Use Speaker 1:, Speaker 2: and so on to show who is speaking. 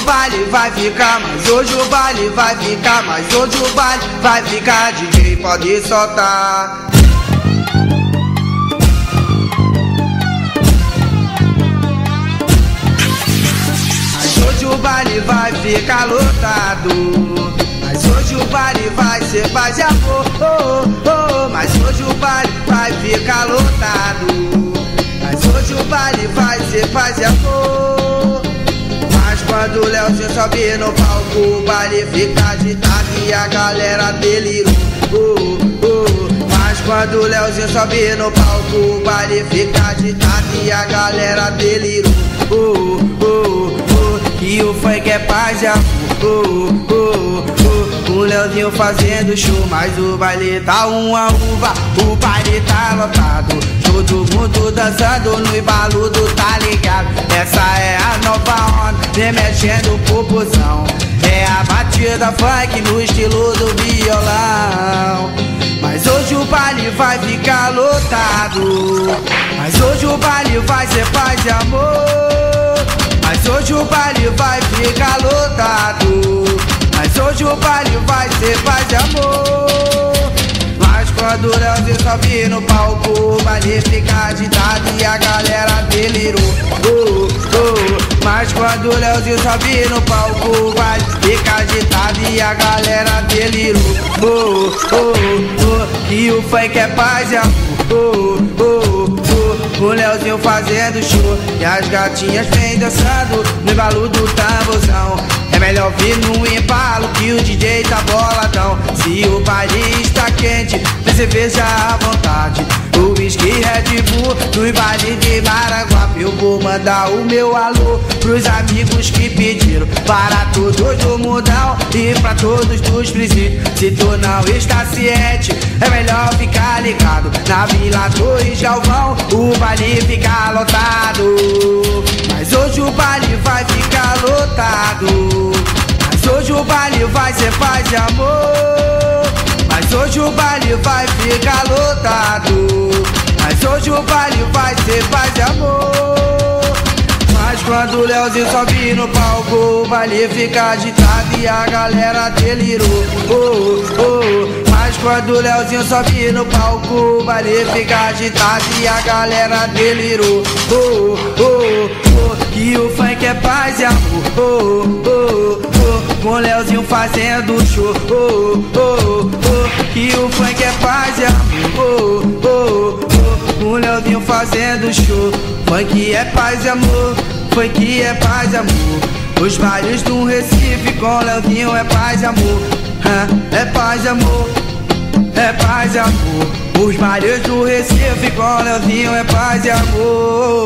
Speaker 1: baile vai ficar, mas hoje o baile vai ficar, mas hoje o baile vai ficar, DJ pode soltar. Mas hoje o baile vai ficar lotado, mas hoje o baile vai ser paz e amor, mas hoje o baile vai ficar lotado, mas hoje o baile vai ser paz e amor. Mas quando o Leozinho sobe no palco, o baile fica agitado e a galera delirou. Mas quando o Leozinho sobe no palco, o baile fica agitado e a galera delirou. Que o funk é paz e amor. O Leozinho fazendo show, mas o baile tá uma uva, o baile tá lotado, todo mundo dançando no embalo do tá ligado. Essa é a nova onda, vem mexendo o popozão, é a batida funk no estilo do violão. Mas hoje o baile vai ficar lotado, mas hoje o baile vai ser paz e amor. Mas hoje o baile vai ficar lotado, mas hoje o baile vai ser paz e amor. Mas quando o Leozinho sobe no palco, o baile fica agitado e a galera delirou. Mas quando o Leozinho sobe no palco, o baile fica agitado e a galera delirou. Que o funk é paz e amor. O Leozinho fazendo show e as gatinhas vêm dançando no embalo do tamborzão. É melhor vir no embalo que o DJ tá boladão. Se o baile está quente, tem cerveja à vontade, o whisky Red Bull no baile de Maranguape. Eu vou mandar o meu alô pros amigos que pediram, para todos do mundão e pra todos dos presídios. Se tu não está ciente, é melhor ficar ligado. Na Vila Torres Galvão, o baile fica lotado. Mas hoje o baile vai ficar lotado, mas hoje o baile vai ser paz e amor. Mas hoje o baile vai ficar lotado, mas hoje o baile vai ser paz e amor. Mas quando o Leozinho sobe no palco, o baile fica agitado e a galera delirou. Mas quando o Leozinho sobe no palco, o baile fica agitado e a galera delirou. Que o funk é paz e amor. Com o Leozinho fazendo show. Que o funk é paz e amor. Com o Leozinho fazendo show. Funk é paz e amor. Funk é paz e amor. Os bailes do Recife com o Leozinho é paz e amor. É paz e amor. É paz e amor. Os bailes do Recife com o Leozinho é paz e amor.